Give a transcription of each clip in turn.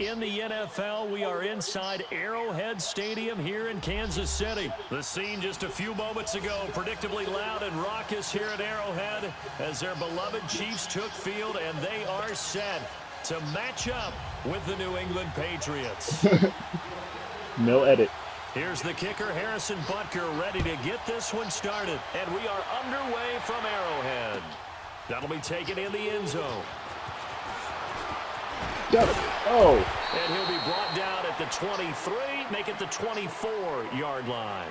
in the NFL. We are inside Arrowhead Stadium here in Kansas City. The scene just a few moments ago, predictably loud and raucous here at Arrowhead as their beloved Chiefs took field, and they are set to match up with the New England Patriots. No edit. Here's the kicker, Harrison Butker, ready to get this one started. And we are underway from Arrowhead. That'll be taken in the end zone. Got it. Oh. And he'll be brought down at the 23, make it the 24-yard line.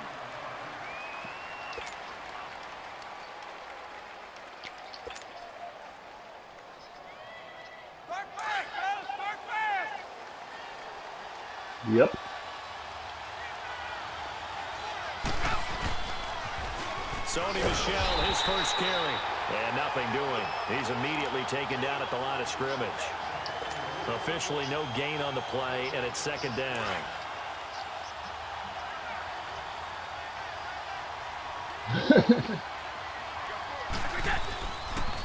Yep. Sony Michel, his first carry. And nothing doing. He's immediately taken down at the line of scrimmage. Officially no gain on the play, and it's second down.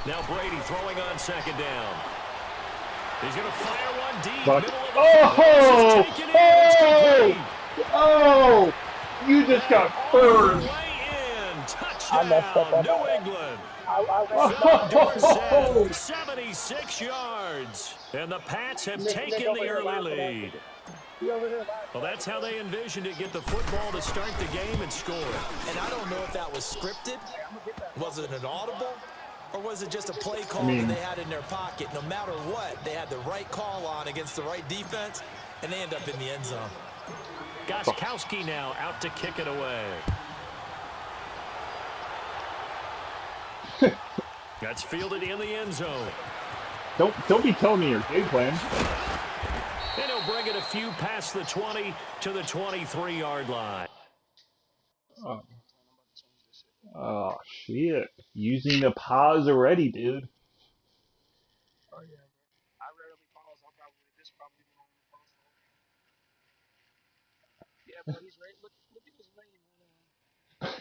Now Brady throwing on second down. He's going to fire one deep. Middle of the field. Oh! You just got burned. Touchdown, I messed up on New England. I 76 yards. And the Pats have taken the early lead. Well, that's how they envisioned it, get the football to start the game and score. And I don't know if that was scripted. Was it an audible? Or was it just a play call that they had in their pocket? No matter what, they had the right call on against the right defense, and they end up in the end zone. Gostkowski now out to kick it away. That's fielded in the end zone. Don't be telling me your game plan. And he'll bring it a few past the 20 to the 23-yard line. Oh, shit. Using a pause already, dude. Oh, yeah. I rarely pause. I'll probably, this probably be on the pause. Yeah, but he's ready. Look at his rating right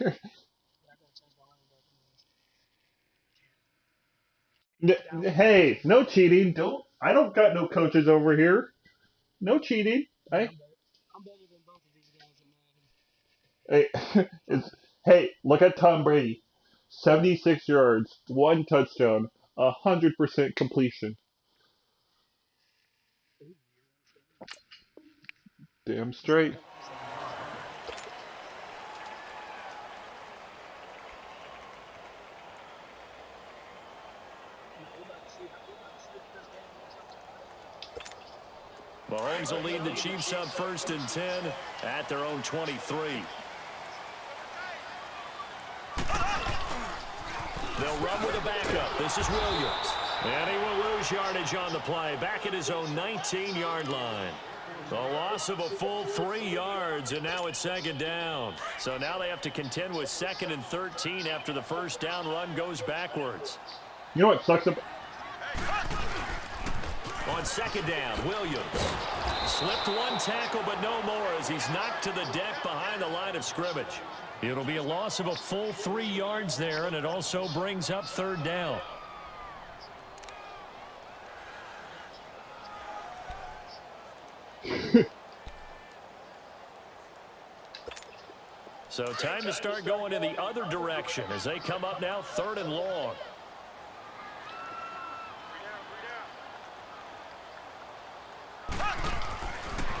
now. Yeah, I gotta change my line back. Hey, no cheating. I don't got no coaches over here. No cheating. I'm better than both of these guys at Madden. Hey, look at Tom Brady. 76 yards, 1 touchdown, 100% completion. Damn straight. Mahomes will lead the Chiefs up 1st and 10 at their own 23. They'll run with a backup. This is Williams. And he will lose yardage on the play. Back at his own 19-yard line. The loss of a full 3 yards, and now it's second down. So now they have to contend with 2nd and 13 after the first down run goes backwards. You know what sucks up? On second down, Williams slipped one tackle, but no more as he's knocked to the deck behind the line of scrimmage. It'll be a loss of a full 3 yards there, and it also brings up third down. So time to start going in the other direction as they come up now 3rd and long.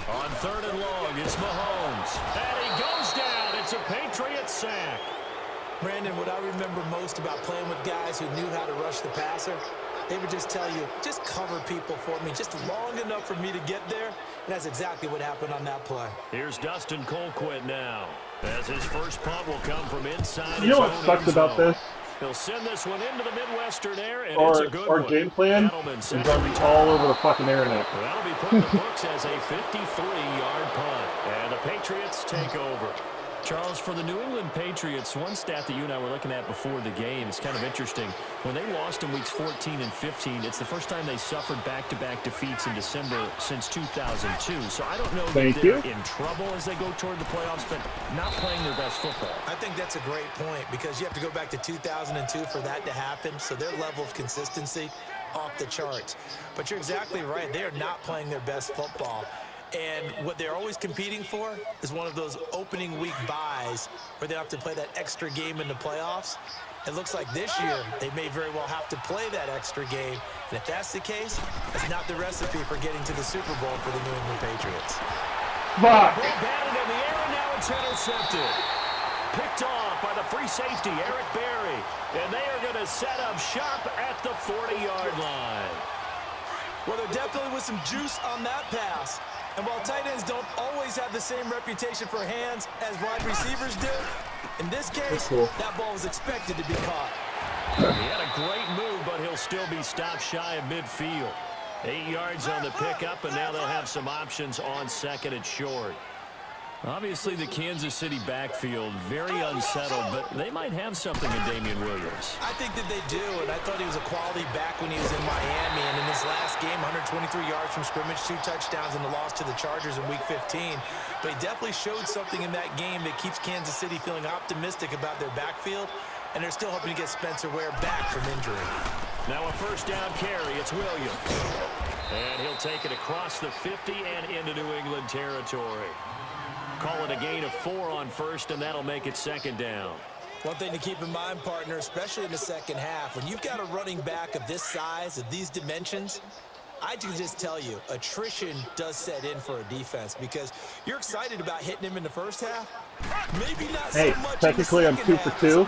On 3rd and long, it's Mahomes. And he goes down. It's a Patriot sack. Brandon, what I remember most about playing with guys who knew how to rush the passer, they would just tell you, just cover people for me, just long enough for me to get there. And that's exactly what happened on that play. Here's Dustin Colquitt now, as his first punt will come from inside. You know what sucks about this? He'll send this one into the Midwestern air, and it's a good our one. game plan is going to be all over the fucking internet. That'll be put in the books as a 53-yard punt. And the Patriots take over. Charles, for the New England Patriots, one stat that you and I were looking at before the game is kind of interesting. When they lost in weeks 14 and 15, it's the first time they suffered back-to-back defeats in December since 2002. So I don't know if they're in trouble as they go toward the playoffs, but not playing their best football. I think that's a great point because you have to go back to 2002 for that to happen. So their level of consistency off the charts. But you're exactly right. They are not playing their best football. And what they're always competing for is one of those opening week buys where they have to play that extra game in the playoffs. It looks like this year they may very well have to play that extra game. And if that's the case, that's not the recipe for getting to the Super Bowl for the New England Patriots. Fuck! Ball batted in the air, and now it's intercepted. Picked off by the free safety, Eric Berry. And they are going to set up shop at the 40-yard line. Well, there definitely was some juice on that pass. And while tight ends don't always have the same reputation for hands as wide receivers do, in this case, that ball was expected to be caught. He had a great move, but he'll still be stopped shy of midfield. 8 yards on the pickup, and now they'll have some options on second and short. Obviously, the Kansas City backfield, very unsettled, but they might have something in Damian Williams. I think that they do, and I thought he was a quality back when he was in Miami. And in this last game, 123 yards from scrimmage, 2 touchdowns in the loss to the Chargers in Week 15. But he definitely showed something in that game that keeps Kansas City feeling optimistic about their backfield, and they're still hoping to get Spencer Ware back from injury. Now a first down carry. It's Williams. And he'll take it across the 50 and into New England territory. Call it a gain of 4 on first, and that'll make it second down. One thing to keep in mind, partner, especially in the second half, when you've got a running back of this size, of these dimensions, I can just tell you, attrition does set in for a defense because you're excited about hitting him in the first half. Maybe not so much. Technically I'm 2 for 2,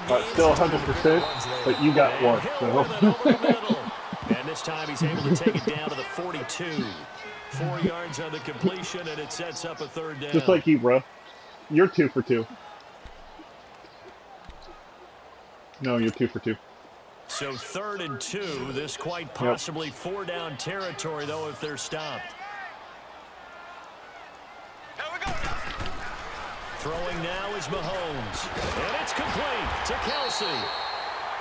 but still 100%, but you got one. So. And this time he's able to take it down to the 42. 4 yards on the completion, and it sets up a third down. Just like you, bro. You're 2 for 2. No, you're 2 for 2. So 3rd and 2. This quite possibly 4-down territory, though, if they're stopped. Throwing now is Mahomes. And it's complete to Kelsey.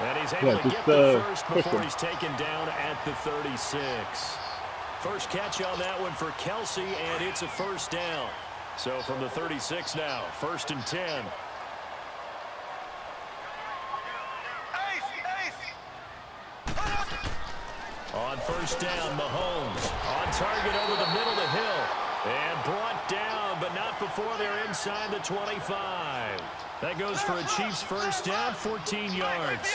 And he's able to get the first before he's taken down at the 36. First catch on that one for Kelsey, and it's a first down. So from the 36 now, 1st and 10. On first down, Mahomes on target over the middle of the hill. And brought down, but not before they're inside the 25. That goes for a Chiefs first down, 14 yards.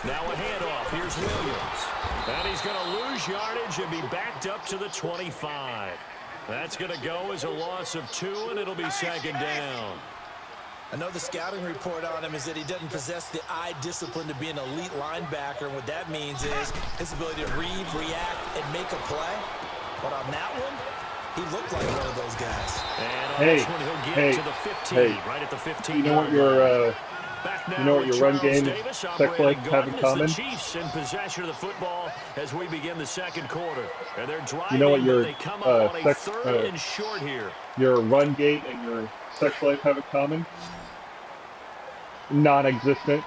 Now a handoff. Here's Williams. And he's going to lose yardage and be backed up to the 25. That's going to go as a loss of 2, and it'll be second down. I know the scouting report on him is that he doesn't possess the eye discipline to be an elite linebacker. And what that means is his ability to read, react, and make a play. But on that one, he looked like one of those guys. And on this one, he'll get to the 15, right at the 15. You know what your run game tech like have in common? The Chiefs in possession of the football as we begin the second quarter. And they're driving, you know what your they come up on a 3rd and short here. Your run game and your sex life have in common? Non-existent.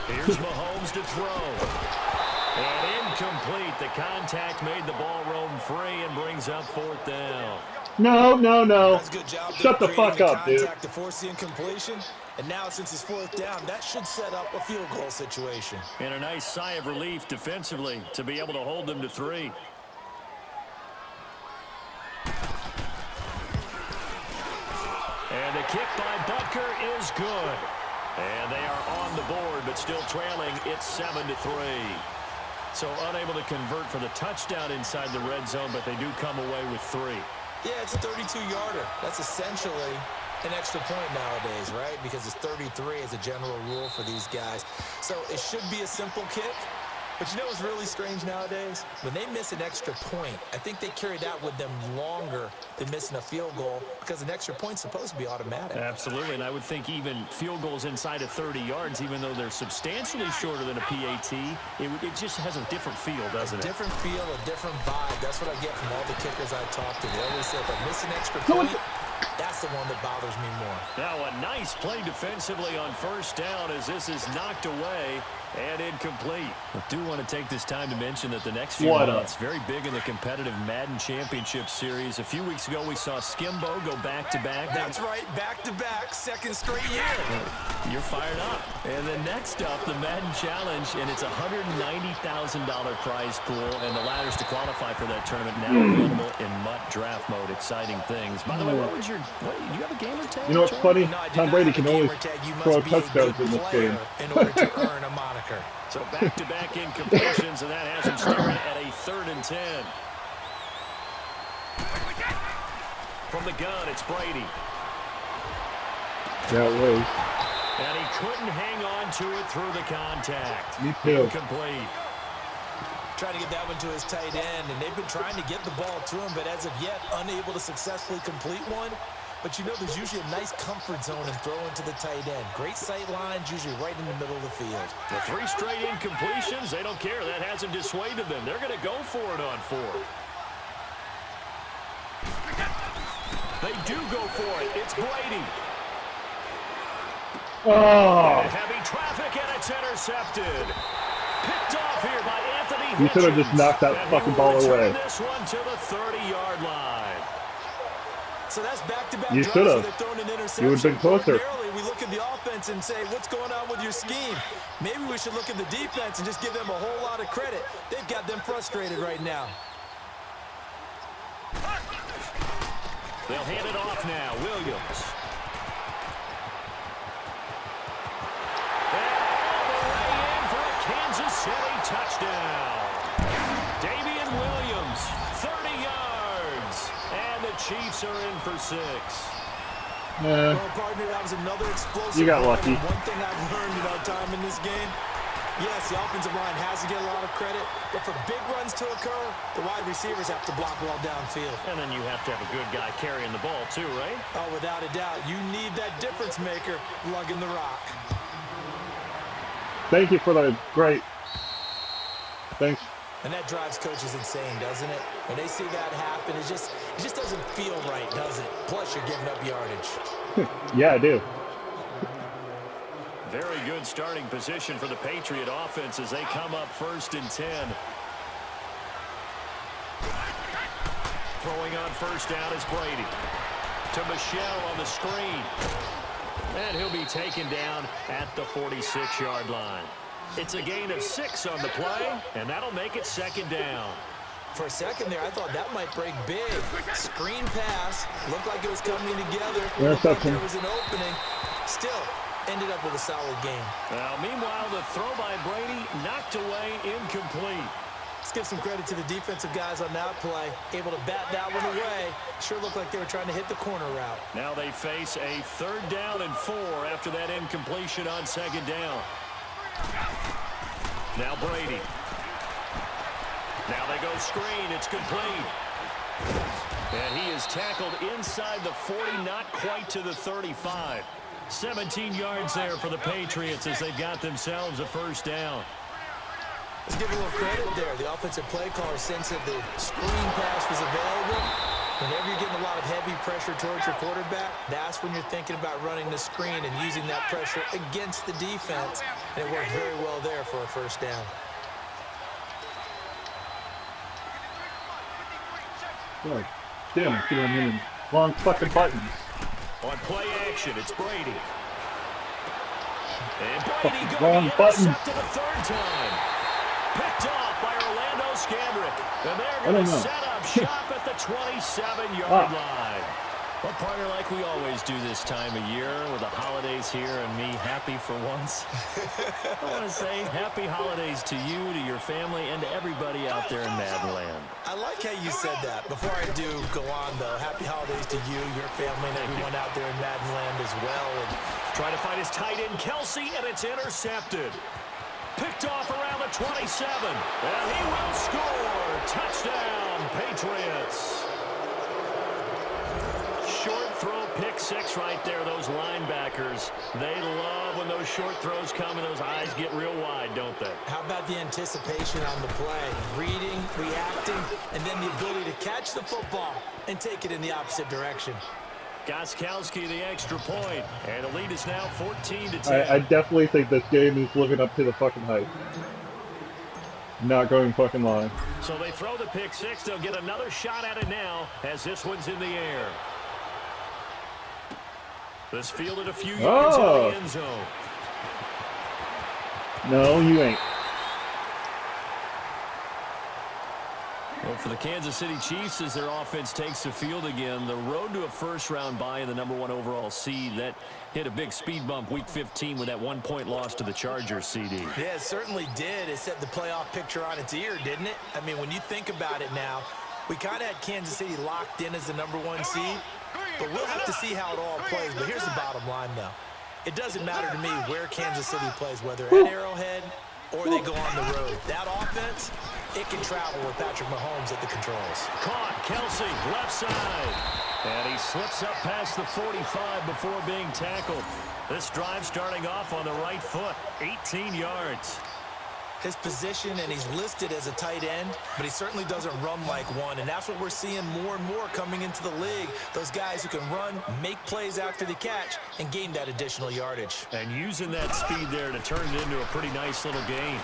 Here's Mahomes to throw. And incomplete. The contact made the ball roam free and brings up 4th down. No. That's a good job. Shut the fuck up, dude. To force the incompletion. And now, since it's 4th down, that should set up a field goal situation. And a nice sigh of relief defensively to be able to hold them to 3. And the kick by Butker is good. And they are on the board, but still trailing. It's 7-3. So unable to convert for the touchdown inside the red zone, but they do come away with 3. Yeah, it's a 32-yarder. That's essentially an extra point nowadays, right? Because it's 33 as a general rule for these guys. So it should be a simple kick. But you know what's really strange nowadays? When they miss an extra point, I think they carry that with them longer than missing a field goal because an extra point's supposed to be automatic. Absolutely, and I would think even field goals inside of 30 yards, even though they're substantially shorter than a PAT, it just has a different feel, doesn't it? A different feel, a different vibe. That's what I get from all the kickers I talk to. They always say if I miss an extra point, that's the one that bothers me more. Now a nice play defensively on first down as this is knocked away. And incomplete. I do want to take this time to mention that the next few months, very big in the competitive Madden Championship Series. A few weeks ago, we saw Skimbo go back-to-back. That's right, back-to-back, second straight year. You're fired up. And then next up, the Madden Challenge, and it's a $190,000 prize pool, and the ladders to qualify for that tournament now available in MUT draft mode. Exciting things. By the way, do you have a gamer tag? You know what's funny? No, Tom Brady can only throw touchdowns in this game. In order to earn a moniker. So back-to-back incompletions, and that has him staring at a 3rd and 10. From the gun, it's Brady. Yeah, it was. And he couldn't hang on to it through the contact. Me too. Incomplete. Trying to get that one to his tight end, and they've been trying to get the ball to him, but as of yet, unable to successfully complete one. But you know there's usually a nice comfort zone in throwing to the tight end. Great sight lines, usually right in the middle of the field. The 3 straight incompletions, they don't care. That hasn't dissuaded them. They're going to go for it on 4th. They do go for it. It's Brady. Oh! Heavy traffic, and it's intercepted. Picked off here by Anthony Hitchens. You should have just knocked that fucking ball away. This one to the 30-yard line. So that's back-to-back you drives should where have. they're throwing an interception. You would have been closer. Ordinarily, we look at the offense and say, what's going on with your scheme? Maybe we should look at the defense and just give them a whole lot of credit. They've got them frustrated right now. They'll hand it off now. Williams. And all the way in for a Kansas City touchdown. Damian Williams, 30 yards. And the Chiefs are in for 6. Nah. Well, partner, that was another explosive. You got lucky. One thing I've learned in our time in this game, yes, the offensive line has to get a lot of credit, but for big runs to occur, the wide receivers have to block well downfield. And then you have to have a good guy carrying the ball too, right? Oh, without a doubt. You need that difference maker lugging the rock. Thank you for the great. Thanks. And that drives coaches insane, doesn't it? When they see that happen, it just doesn't feel right, does it? Plus, you're giving up yardage. Yeah, I do. Very good starting position for the Patriot offense as they come up 1st and 10. Throwing on 1st down is Brady. To Michelle on the screen. And he'll be taken down at the 46-yard line. It's a gain of 6 on the play, and that'll make it 2nd down. For a second there, I thought that might break big. Screen pass. Looked like it was coming together. Looked like there was an opening. Still, ended up with a solid game. Well, meanwhile, the throw by Brady knocked away, incomplete. Let's give some credit to the defensive guys on that play. Able to bat that one away. Sure looked like they were trying to hit the corner route. Now they face a 3rd down and 4 after that incompletion on 2nd down. Now Brady. Now they go screen. It's complete. And he is tackled inside the 40, not quite to the 35. 17 yards there for the Patriots as they've got themselves a 1st down. Let's give a little credit there. The offensive play caller sensed that the screen pass was available. Whenever you're getting a lot of heavy pressure towards your quarterback, that's when you're thinking about running the screen and using that pressure against the defense. And it worked very well there for a 1st down. God damn, I'm hitting wrong fucking buttons. On play action, it's Brady. And Brady Wrong going button. to the 3rd time. Picked off by Orlando Scandrick. And they're going to set up shop at the 27-yard line. Well, partner, like we always do this time of year with the holidays here and me happy for once. I want to say happy holidays to you, to your family, and to everybody out there in Madden Land. I like how you said that. Before I do go on, though, happy holidays to you, your family, and everyone out there in Madden Land as well. And trying to find his tight end, Kelsey, and it's intercepted. Picked off around the 27. And he will score. Touchdown, Patriots. Short throw, pick 6 right there. Those linebackers, they love when those short throws come and those eyes get real wide, don't they? How about the anticipation on the play? Reading, reacting, and then the ability to catch the football and take it in the opposite direction. Gostkowski the extra point, and the lead is now 14-10. I definitely think this game is living up to the fucking hype. Not going fucking lie. So they throw the pick six. They'll get another shot at it now as this one's in the air. This fielded a few yards in the end zone. No, you ain't. Well, for the Kansas City Chiefs, as their offense takes the field again, the road to a first-round bye in the #1 overall seed, that hit a big speed bump week 15 with that 1-point loss to the Chargers, CD. Yeah, it certainly did. It set the playoff picture on its ear, didn't it? I mean, when you think about it now, we kind of had Kansas City locked in as the #1 seed, but we'll have to see how it all plays. But here's the bottom line, though. It doesn't matter to me where Kansas City plays, whether at Arrowhead or they go on the road. That offense, it can travel with Patrick Mahomes at the controls. Caught, Kelsey, left side. And he slips up past the 45 before being tackled. This drive starting off on the right foot, 18 yards. His position, and he's listed as a tight end, but he certainly doesn't run like one, and that's what we're seeing more and more coming into the league. Those guys who can run, make plays after the catch, and gain that additional yardage. And using that speed there to turn it into a pretty nice little gain.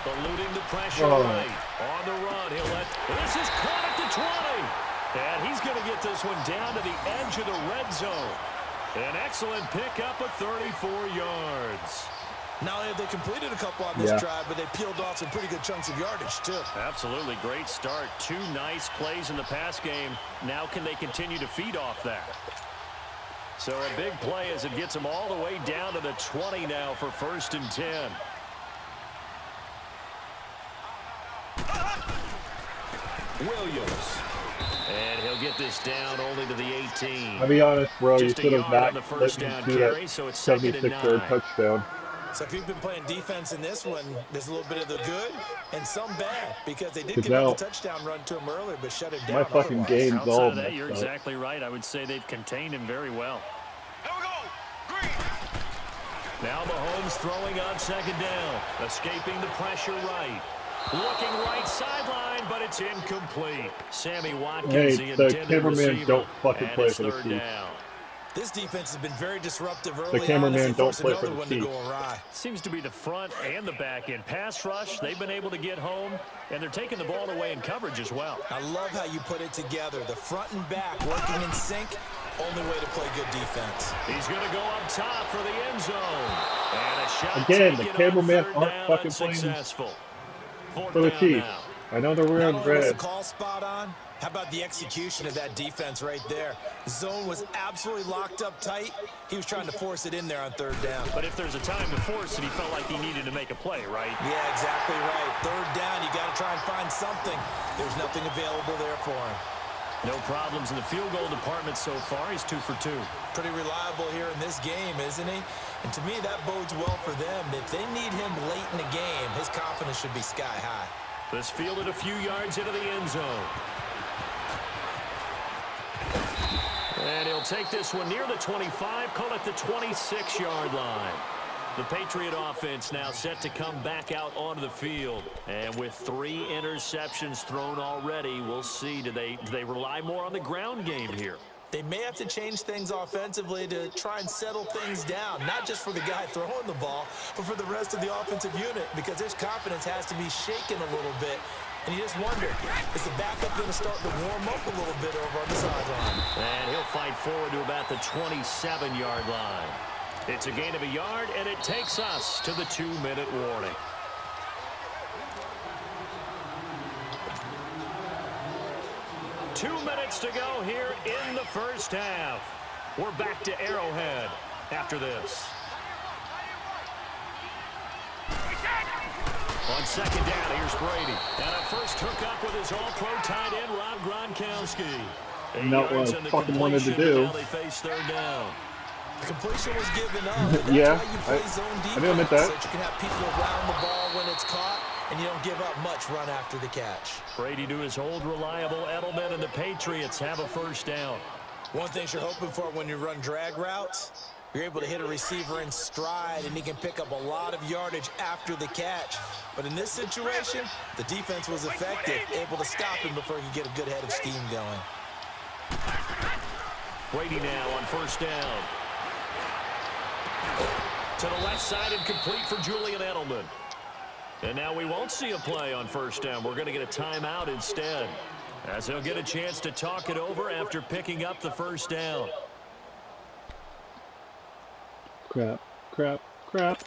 Eluding the pressure right. On the run, he'll let... This is caught at the 20. And he's going to get this one down to the edge of the red zone. An excellent pickup of 34 yards. Not only have they completed a couple on this drive, but they peeled off some pretty good chunks of yardage, too. Absolutely. Great start. 2 nice plays in the pass game. Now can they continue to feed off that? So a big play as it gets them all the way down to the 20 now for 1st and 10. Williams. And he'll get this down only to the 18. I'll be honest, bro. Just you should have not the let first me down do carry, that so it's 76-yard touchdown. So if you've been playing defense in this one, there's a little bit of the good and some bad, because they did give up the touchdown run to him earlier, but shut it down. My fucking game's Outside all of that, messed you're up. exactly right. I would say they've contained him very well. Now Mahomes throwing on 2nd down, escaping the pressure right. Looking right sideline, but it's incomplete. Sammy Watkins, hey, the cameraman don't fucking play for the Chiefs. This defense has been very disruptive early on. The cameraman don't play for the Chiefs. Seems to be the front and the back end. Pass rush, they've been able to get home, and they're taking the ball away in coverage as well. I love how you put it together. The front and back working in sync. Only way to play good defense. He's going to go up top for the end zone. And a shot again, the cameraman aren't fucking playing for the Chiefs. I know they're wearing red. The call spot on. How about the execution of that defense right there? Zone was absolutely locked up tight. He was trying to force it in there on 3rd down. But if there's a time to force it, he felt like he needed to make a play, right? Yeah, exactly right. 3rd down, you got to try and find something. There's nothing available there for him. No problems in the field goal department so far. He's 2 for 2. Pretty reliable here in this game, isn't he? And to me, that bodes well for them. If they need him late in the game, his confidence should be sky high. This fielded a few yards into the end zone. And he'll take this one near the 25, call it the 26-yard line. The Patriot offense now set to come back out onto the field. And with 3 interceptions thrown already, we'll see, do they rely more on the ground game here? They may have to change things offensively to try and settle things down, not just for the guy throwing the ball, but for the rest of the offensive unit, because his confidence has to be shaken a little bit. And you just wonder, is the backup going to start to warm up a little bit over on the sideline? And he'll fight forward to about the 27-yard line. It's a gain of a yard, and it takes us to the 2-minute warning. Two minutes to go here in the first half. We're back to Arrowhead after this. On 2nd down, here's Brady. And a first hookup with his all-pro tight end, Rob Gronkowski. Not what I fucking wanted to do. Now they face 3rd down. The completion was given up. That's yeah, why you play zone defense, I didn't admit that. So that you can have people around the ball when it's caught, and you don't give up much run after the catch. Brady to his old reliable Edelman, and the Patriots have a first down. One thing you're hoping for when you run drag routes, you're able to hit a receiver in stride, and he can pick up a lot of yardage after the catch. But in this situation, the defense was effective, able to stop him before he could get a good head of steam going. Brady now on first down. To the left side and complete for Julian Edelman. And now we won't see a play on first down. We're going to get a timeout instead, as they'll get a chance to talk it over after picking up the first down. Crap, crap, crap.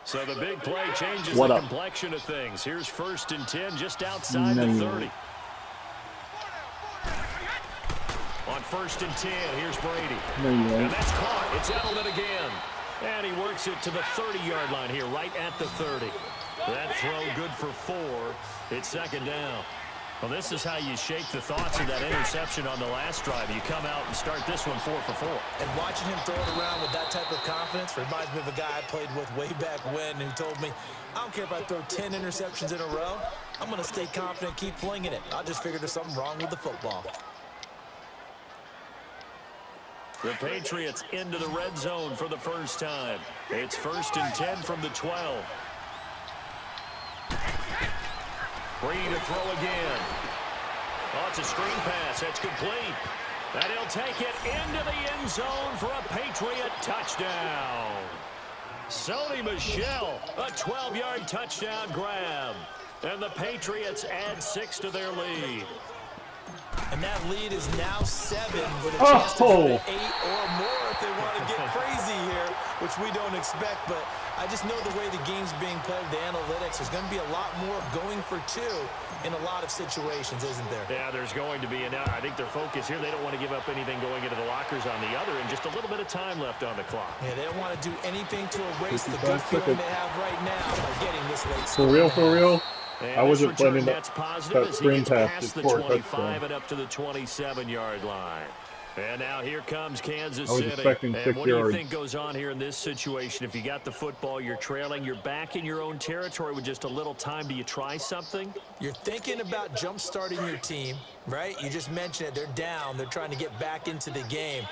So the big play changes the complexion of things. Here's 1st and 10 just outside the 30. On 1st and 10, here's Brady. And that's caught. It's Edelman again. And he works it to the 30-yard line here, right at the 30. That throw good for 4. It's 2nd down. Well, this is how you shake the thoughts of that interception on the last drive. You come out and start this one 4 for 4. And watching him throw it around with that type of confidence reminds me of a guy I played with way back when who told me, I don't care if I throw 10 interceptions in a row. I'm going to stay confident, keep flinging it. I just figured there's something wrong with the football. The Patriots into the red zone for the first time. It's 1st and 10 from the 12. Brady to throw again. Oh, it's a screen pass. That's complete. And he'll take it into the end zone for a Patriot touchdown. Sony Michel, a 12-yard touchdown grab. And the Patriots add 6 to their lead. And that lead is now 7 with a chance to go to 8 or more if they want to get crazy here, which we don't expect. But I just know the way the game's being played, the analytics, there's going to be a lot more going for 2 in a lot of situations, isn't there? Yeah, there's going to be. And I think their focus here, they don't want to give up anything going into the lockers on the other, and just a little bit of time left on the clock. Yeah, they don't want to do anything to erase the good feeling they have right now by getting this late score. For real? And I wasn't planning that screen pass past the before 25 and up to the 27-yard line. And now here comes Kansas City. Expecting 6 and what yards. do you think goes on here in this situation? If you got the football, you're trailing, you're back in your own territory with just a little time. Do you try something? You're thinking about jump-starting your team, right? You just mentioned it. They're down. They're trying to get back into the game.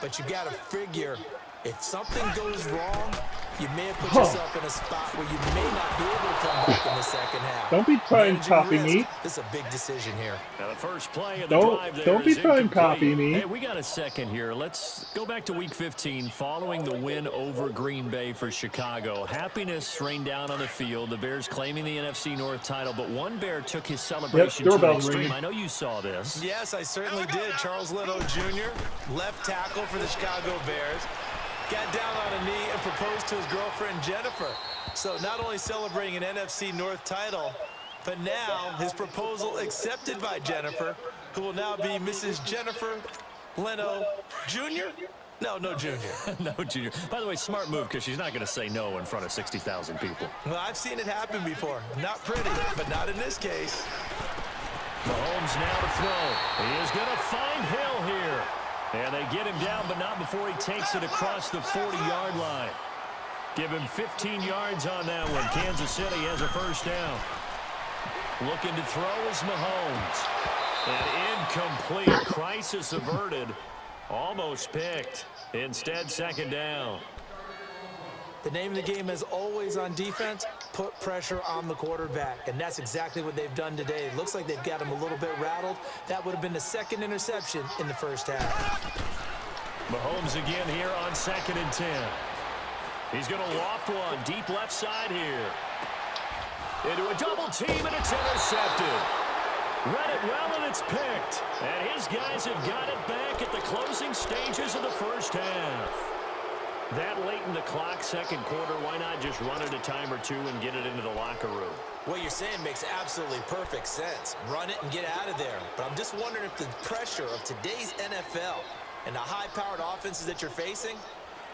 But you got to figure, if something goes wrong, you may have put yourself in a spot where you may not be able to come back in the second half. Don't be trying to copy me. This is a big decision here. Now the first play of the drive there Don't be trying to copy me. Hey, we got a second here. Let's go back to Week 15 following the win over Green Bay for Chicago. Happiness rained down on the field. The Bears claiming the NFC North title, but one Bear took his celebration to an extreme. Ringing. I know you saw this. Yes, I certainly did. Charles Leno Jr., left tackle for the Chicago Bears, got down on a knee and proposed to his girlfriend, Jennifer. So not only celebrating an NFC North title, but now his proposal accepted by Jennifer, who will now be Mrs. Jennifer Leno Jr.? No Junior. No Junior. By the way, smart move, because she's not going to say no in front of 60,000 people. Well, I've seen it happen before. Not pretty, but not in this case. Mahomes now to throw. He is going to find Hill here. And they get him down, but not before he takes it across the 40-yard line. Give him 15 yards on that one. Kansas City has a first down. Looking to throw is Mahomes. And incomplete. Crisis averted. Almost picked. Instead, second down. The name of the game is always on defense, put pressure on the quarterback. And that's exactly what they've done today. It looks like they've got him a little bit rattled. That would have been the second interception in the first half. Mahomes again here on 2nd and 10. He's going to loft one deep left side here. Into a double team, and it's intercepted. Read it well, and it's picked. And his guys have got it back at the closing stages of the first half. That late in the clock, second quarter, why not just run it a time or two and get it into the locker room? What you're saying makes absolutely perfect sense. Run it and get out of there. But I'm just wondering if the pressure of today's NFL and the high-powered offenses that you're facing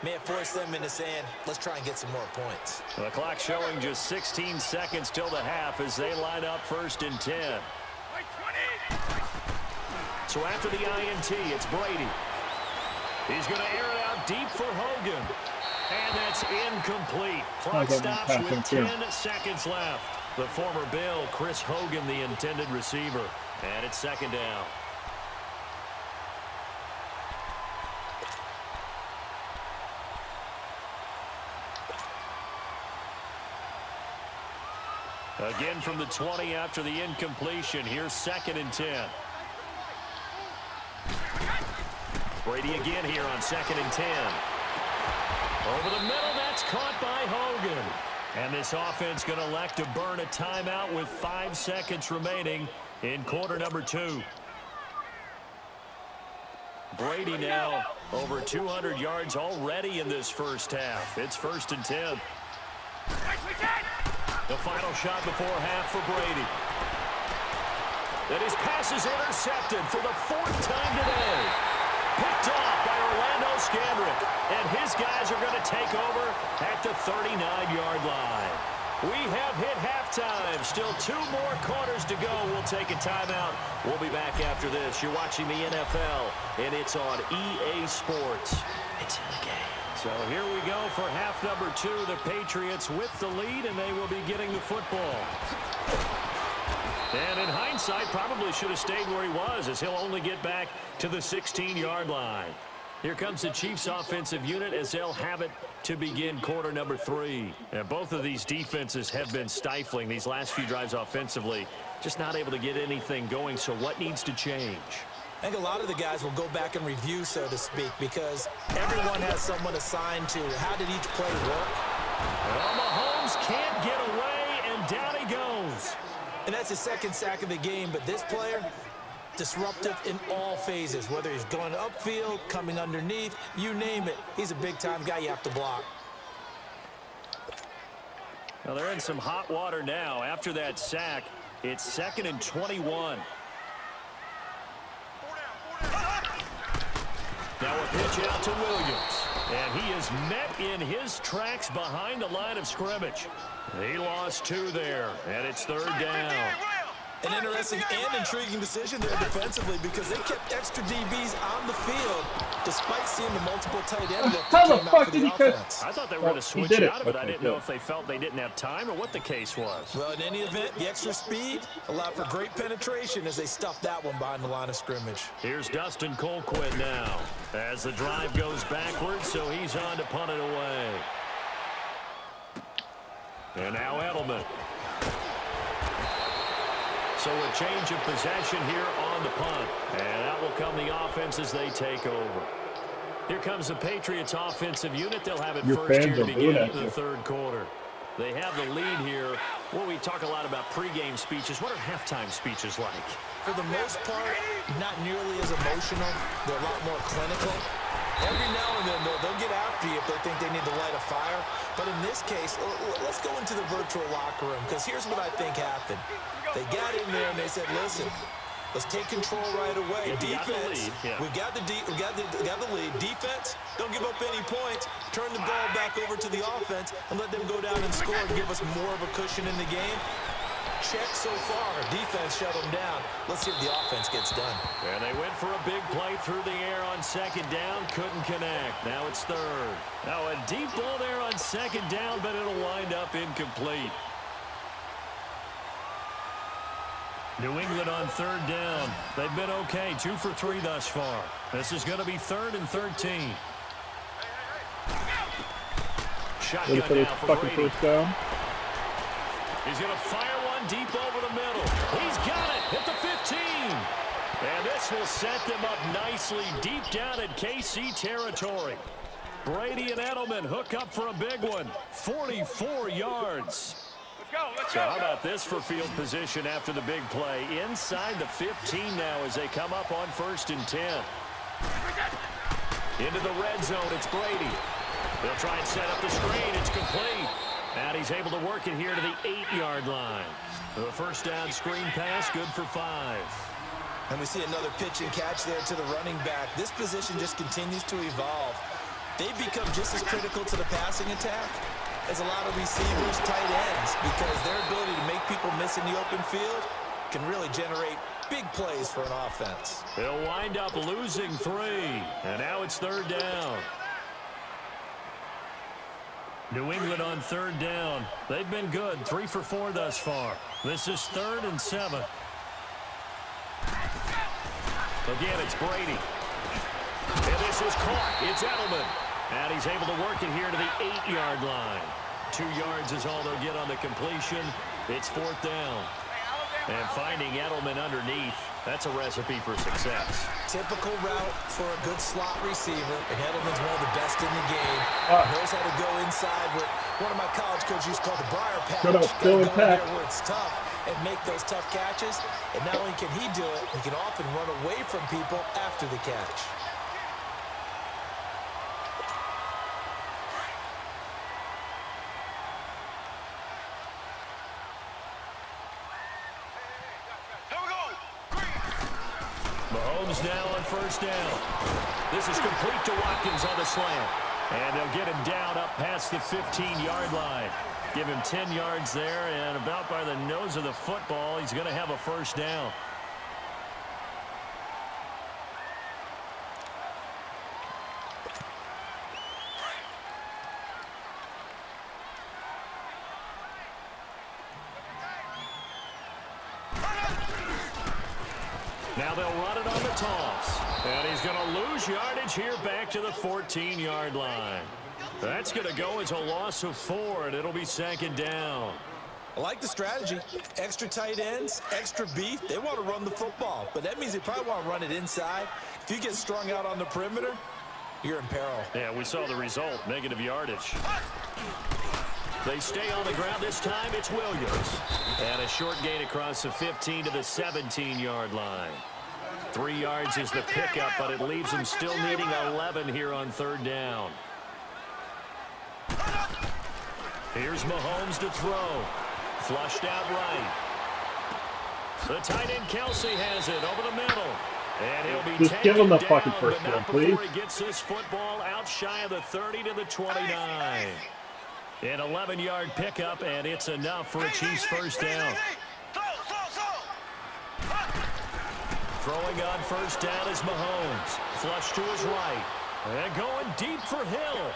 may have forced them into saying, let's try and get some more points. The clock showing just 16 seconds till the half as they line up 1st and 10. So after the INT, it's Brady. He's going to air it out deep for Hogan. And that's incomplete. Clock stops with 10 seconds left. The former Bill, Chris Hogan, the intended receiver. And it's second down. Again from the 20 after the incompletion. Here's 2nd and 10. Brady again here on 2nd and 10. Over the middle, that's caught by Hogan. And this offense going to elect to burn a timeout with 5 seconds remaining in quarter number 2. Brady now over 200 yards already in this first half. It's 1st and 10. The final shot before half for Brady. And his pass is intercepted for the 4th time today. Picked off by Orlando Scandrick. And his guys are going to take over at the 39-yard line. We have hit halftime. Still 2 more quarters to go. We'll take a timeout. We'll be back after this. You're watching the NFL, and it's on EA Sports. It's in the game. So here we go for half number 2. The Patriots with the lead, and they will be getting the football. And in hindsight, probably should have stayed where he was, as he'll only get back to the 16-yard line. Here comes the Chiefs offensive unit as they'll have it to begin quarter number 3. And both of these defenses have been stifling these last few drives offensively. Just not able to get anything going, so what needs to change? I think a lot of the guys will go back and review, so to speak, because everyone has someone assigned to how did each play work. Well, Mahomes can't get away, and down he goes. And that's his 2nd sack of the game, but this player, disruptive in all phases, whether he's going upfield, coming underneath, you name it. He's a big-time guy you have to block. Well, they're in some hot water now. After that sack, it's 2nd and 21. Now a pitch out to Williams. And he is met in his tracks behind the line of scrimmage. He lost 2 there, and it's 3rd down. An interesting and intriguing decision there defensively because they kept extra DBs on the field despite seeing the multiple tight end that How the came out fuck for did the he catch? offense. I thought they were going to switch out of it. I didn't know if they felt they didn't have time or what the case was. Well, in any event, the extra speed allowed for great penetration as they stuffed that one behind the line of scrimmage. Here's Dustin Colquitt now as the drive goes backwards, so he's on to punt it away. And now Edelman. So a change of possession here on the punt. And that will come the offense as they take over. Here comes the Patriots offensive unit. They'll have it first here to begin the 3rd quarter. They have the lead here. Well, we talk a lot about pregame speeches. What are halftime speeches like? For the most part, not nearly as emotional. They're a lot more clinical. Every now and then, they'll get after you if they think they need to light a fire. But in this case, let's go into the virtual locker room, because here's what I think happened. They got in there and they said, listen, let's take control right away. Defense, we got the lead. Defense, don't give up any points. Turn the ball back over to the offense and let them go down and score and give us more of a cushion in the game. Check so far. Defense shut them down. Let's see if the offense gets done. And they went for a big play through the air on 2nd down. Couldn't connect. Now it's 3rd. Now a deep ball there on 2nd down, but it'll wind up incomplete. New England on 3rd down. They've been okay. 2 for 3 thus far. This is going to be 3rd and 13. Shotgun now for Brady. First down. He's going to fire one deep over the middle. He's got it at the 15. And this will set them up nicely deep down in KC territory. Brady and Edelman hook up for a big one. 44 yards. So how about this for field position after the big play? Inside the 15 now as they come up on 1st and 10. Into the red zone, it's Brady. They'll try and set up the screen. It's complete. And he's able to work it here to the 8-yard line. The first down screen pass, good for 5. And we see another pitch and catch there to the running back. This position just continues to evolve. They've become just as critical to the passing attack as a lot of receivers, tight ends, because their ability to make people miss in the open field can really generate big plays for an offense. They'll wind up losing 3. And now it's 3rd down. New England on 3rd down. They've been good. 3 for 4 thus far. This is 3rd and 7. Again, it's Brady. And this is caught. It's Edelman. And he's able to work it here to the 8-yard line. 2 yards is all they'll get on the completion. It's 4th down. And finding Edelman underneath. That's a recipe for success. Typical route for a good slot receiver. And Edelman's one of the best in the game. Knows how to go inside what one of my college coaches used to call the briar patch. Shut up, go in patch. there where it's tough and make those tough catches. And not only can he do it, he can often run away from people after the catch. Mahomes now on first down. This is complete to Watkins on the slant. And they'll get him down up past the 15-yard line. Give him 10 yards there, and about by the nose of the football, he's going to have a first down. Now they'll run it on the toss. And he's going to lose yardage here back to the 14-yard line. That's going to go as a loss of 4, and it'll be second down. I like the strategy. Extra tight ends, extra beef. They want to run the football, but that means they probably want to run it inside. If you get strung out on the perimeter, you're in peril. Yeah, we saw the result, negative yardage. They stay on the ground this time. It's Williams. And a short gain across the 15 to the 17-yard line. 3 yards is the pickup, but it leaves him still needing 11 here on third down. Here's Mahomes to throw. Flushed out right. The tight end Kelsey has it over the middle. And he'll be just give him the fucking first but down, not please. before he gets this football out shy of the 30 to the 29. An 11-yard pickup, and it's enough for a Chiefs first down. Throwing on first down is Mahomes. Flush to his right. And going deep for Hill.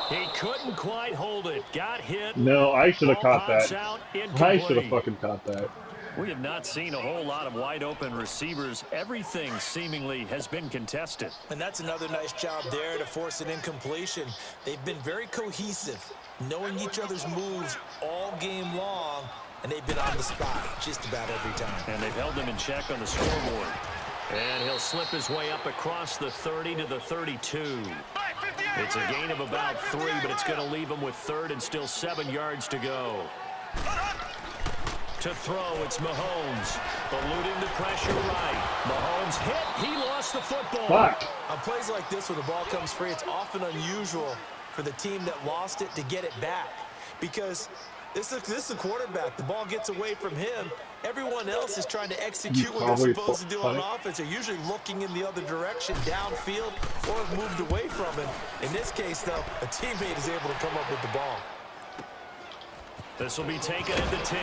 He couldn't quite hold it. Got hit. No, I should have caught Ball that. pops out, I incomplete. should have fucking caught that. We have not seen a whole lot of wide open receivers. Everything seemingly has been contested. And that's another nice job there to force an incompletion. They've been very cohesive, knowing each other's moves all game long, and they've been on the spot just about every time. And they've held him in check on the scoreboard. And he'll slip his way up across the 30 to the 32. It's a gain of about 3, but it's going to leave him with third and still 7 yards to go. To throw, it's Mahomes. Eluding the pressure right. Mahomes hit. He lost the football. Fuck. On plays like this, when the ball comes free, it's often unusual for the team that lost it to get it back. Because this is the quarterback. The ball gets away from him. Everyone else is trying to execute what they're supposed to do on offense. They're usually looking in the other direction, downfield, or have moved away from him. In this case, though, a teammate is able to come up with the ball. This will be taken at the 10.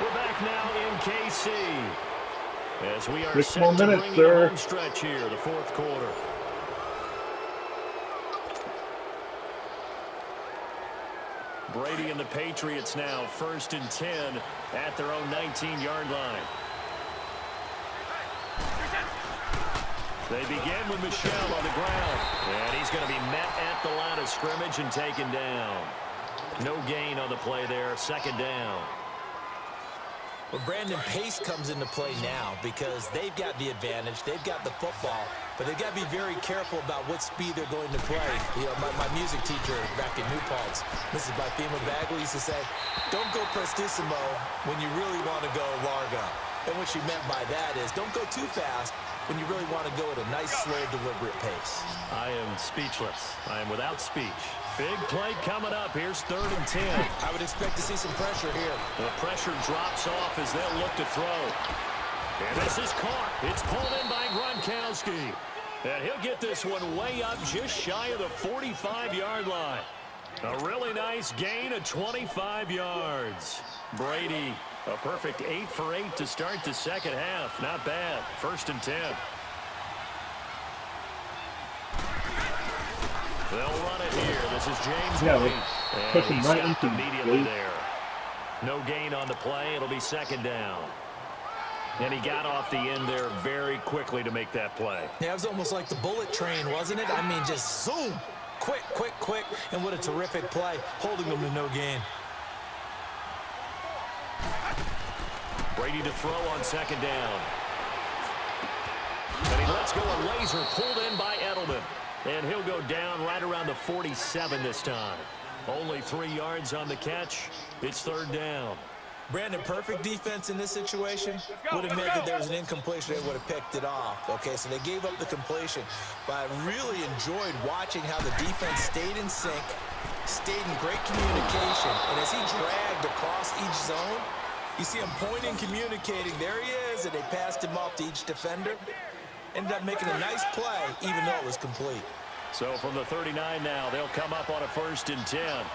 We're back now in KC as we are 6 set more to minutes, bring sir. the home stretch here, the fourth quarter. Brady and the Patriots now 1st and 10 at their own 19-yard line. They begin with Michel on the ground, and he's going to be met at the line of scrimmage and taken down. No gain on the play there, second down. Well, Brandon, pace comes into play now because they've got the advantage. They've got the football, but they've got to be very careful about what speed they're going to play. You know, my music teacher back in New Paltz, Mrs. Bifema Bagley, used to say, don't go prestissimo when you really want to go largo. And what she meant by that is don't go too fast when you really want to go at a nice, slow, deliberate pace. I am speechless. I am without speech. Big play coming up. Here's 3rd and 10. I would expect to see some pressure here. The pressure drops off as they'll look to throw. And this is caught. It's pulled in by Gronkowski. And he'll get this one way up just shy of the 45-yard line. A really nice gain of 25 yards. Brady, a perfect 8 for 8 to start the second half. Not bad. 1st and 10. They'll run it here. This is James White. Push him And he right stopped into immediately him. there. No gain on the play. It'll be second down. And he got off the end there very quickly to make that play. Yeah, it was almost like the bullet train, wasn't it? I mean, just zoom. Quick, quick, quick. And what a terrific play, holding them to no gain. Brady to throw on second down. And he lets go a laser pulled in by Edelman. And he'll go down right around the 47 this time. Only 3 yards on the catch. It's third down. Brandon, perfect defense in this situation would have meant that there was an incompletion. They would have picked it off. Okay, so they gave up the completion. But I really enjoyed watching how the defense stayed in sync, stayed in great communication. And as he dragged across each zone, you see him pointing, communicating. There he is, and they passed him off to each defender. Ended up making a nice play, even though it was complete. So from the 39 now, they'll come up on a 1st and 10.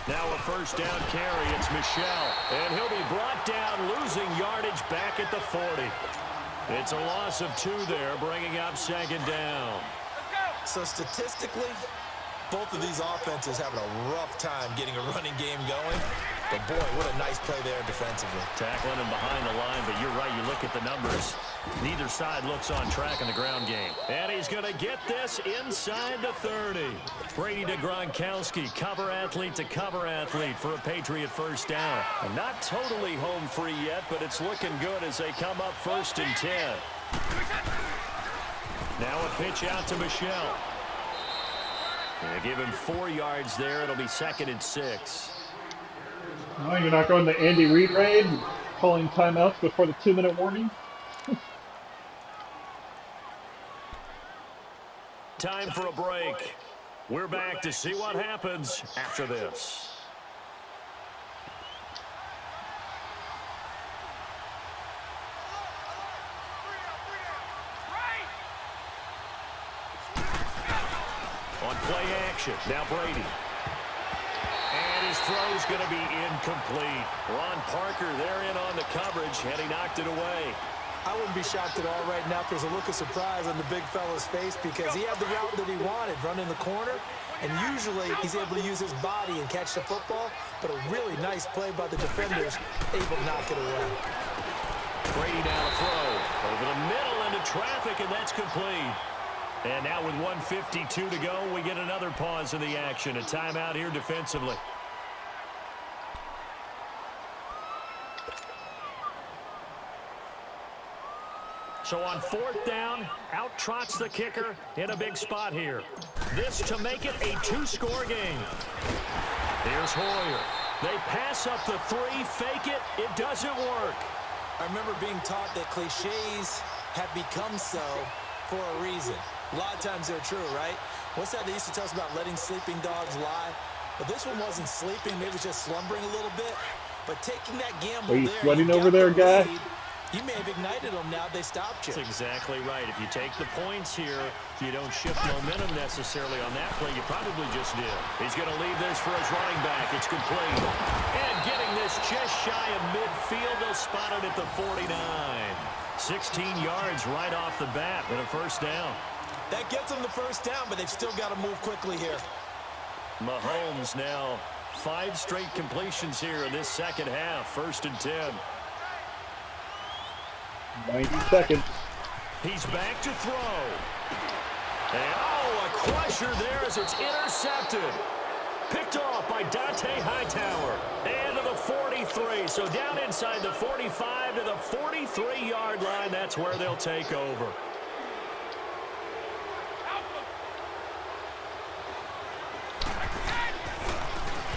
Now a first down carry, it's Michel. And he'll be brought down, losing yardage back at the 40. It's a loss of 2 there, bringing up second down. So statistically, both of these offenses having a rough time getting a running game going. But boy, what a nice play there defensively. Tackling him behind the line, but you're right, you look at the numbers. Neither side looks on track in the ground game. And he's going to get this inside the 30. Brady to Gronkowski, cover athlete to cover athlete for a Patriot first down. And not totally home free yet, but it's looking good as they come up 1st and 10. Now a pitch out to Michel. They give him 4 yards there. It'll be 2nd and 6. Oh, you're not going the Andy Reid raid, calling timeouts before the 2-minute warning? Time for a break. We're back to see what happens after this. On play action, now Brady. And his throw's going to be incomplete. Ron Parker there in on the coverage, and he knocked it away. I wouldn't be shocked at all right now if there's a look of surprise on the big fella's face because he had the route that he wanted, running the corner, and usually he's able to use his body and catch the football, but a really nice play by the defenders, able to knock it away. Brady down a throw. Over the middle into traffic, and that's complete. And now with 1:52 to go, we get another pause in the action. A timeout here defensively. So on 4th down, out trots the kicker in a big spot here. This to make it a 2-score game. Here's Hoyer. They pass up the 3, fake it. It doesn't work. I remember being taught that cliches have become so for a reason. A lot of times they're true, right? What's that they used to tell us about letting sleeping dogs lie? But this one wasn't sleeping, maybe it was just slumbering a little bit. But taking that gamble Are you there, sweating over there, guy? You may have ignited them now they stopped you. That's exactly right. If you take the points here, you don't shift momentum necessarily on that play. You probably just did. He's going to leave this for his running back. It's complete. And getting this just shy of midfield, they'll spot it at the 49. 16 yards right off the bat with a first down. That gets them the first down, but they've still got to move quickly here. Mahomes now 5 straight completions here in this second half. 1st and 10. 90 seconds. He's back to throw. And a crusher there as it's intercepted. Picked off by Dante Hightower. And to the 43. So down inside the 45 to the 43-yard line. That's where they'll take over.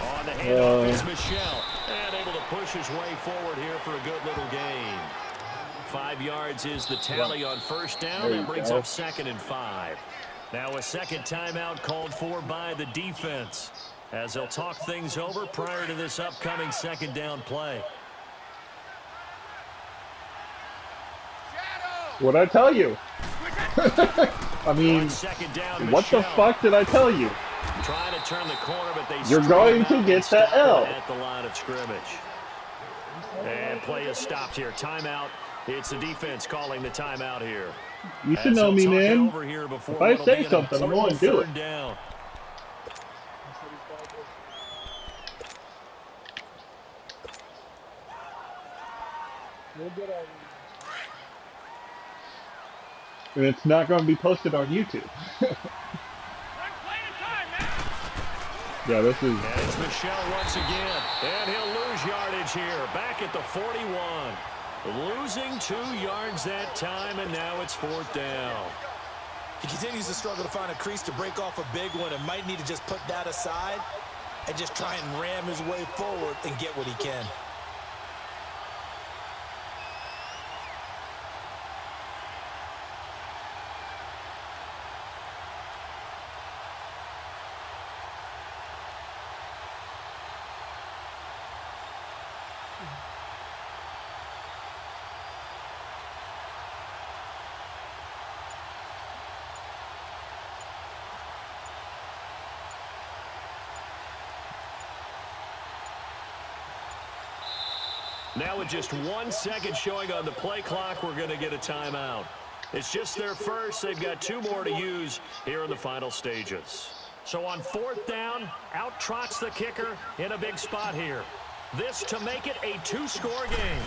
On the handoff is Michel. And able to push his way forward here for a good little gain. 5 yards is the tally on first down. That brings up 2nd and 5. Now a second timeout called for by the defense as they'll talk things over prior to this upcoming second down play. What'd I tell you? I mean, down, what the fuck did I tell you? Trying to turn the corner, but they You're going to get the L. At the line of scrimmage. And play is stopped here. Timeout. It's the defense calling the timeout here. You should know me, man. If I say something, I'm going to do it. Down. And it's not going to be posted on YouTube. Yeah, this is... And it's Michelle once again. And he'll lose yardage here. Back at the 41. Losing 2 yards that time, and now it's 4th down. He continues to struggle to find a crease to break off a big one and might need to just put that aside and just try and ram his way forward and get what he can. Now with just 1 second showing on the play clock, we're going to get a timeout. It's just their first. They've got 2 more to use here in the final stages. So on 4th down, out trots the kicker in a big spot here. This to make it a 2-score game.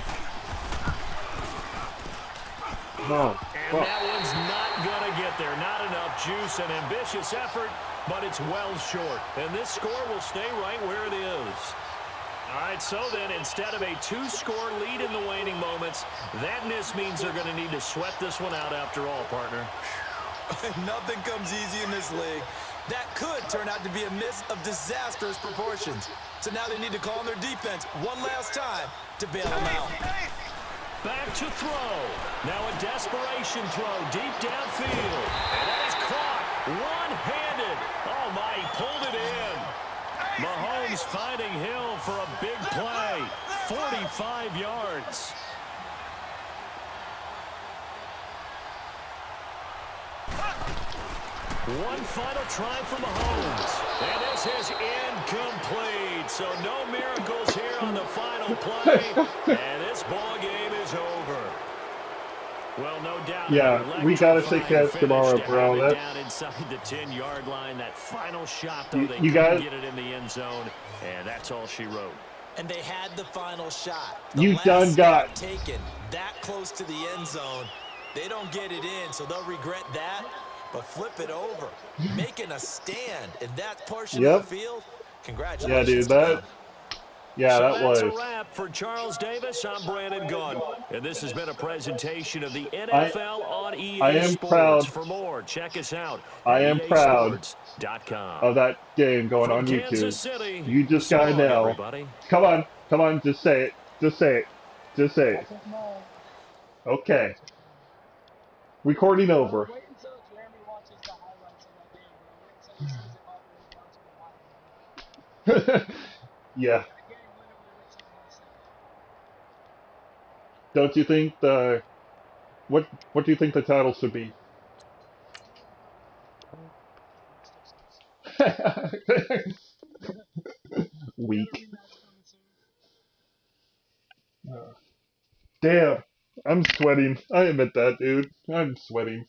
No. And that one's not going to get there. Not enough juice, an ambitious effort, but it's well short. And this score will stay right where it is. All right, so then instead of a 2-score lead in the waning moments, that miss means they're going to need to sweat this one out after all, partner. Nothing comes easy in this league. That could turn out to be a miss of disastrous proportions. So now they need to call on their defense one last time to bail them out. Back to throw. Now a desperation throw deep downfield. And that is caught one-handed. Oh, my, he pulled it in. Mahomes finding Hill for a big play. 45 yards. One final try for Mahomes. And this is incomplete. So no miracles here on the final play. And this ball game is over. Well, no doubt. Yeah, we gotta say catch tomorrow, bro. That's down inside the 10-yard line. That final shot, though, they you couldn't guys, get it in the end zone, and that's all she wrote. And they had the final shot. You done got taken that close to the end zone. They don't get it in, so they'll regret that. But flip it over, making a stand in that portion of the field. Congratulations. Yeah, dude, that. Yeah, so that was. That's a wrap for Charles Davis. I'm Brandon Gunn, and this has been a presentation of the NFL on EA I am Sports. proud. For more, check us out. I am proud of that game going From on Kansas YouTube. City, You just gotta know. everybody. Come on, just say it. Just say it. Just say it. Okay. Recording over. Wait until Jeremy watches the highlights of that game, bro. Wait until he sees it all the way down to the wire. Yeah. That game literally looks like last second. Don't you think the what do you think the title should be? Weak. Damn. I'm sweating. I admit that, dude. I'm sweating.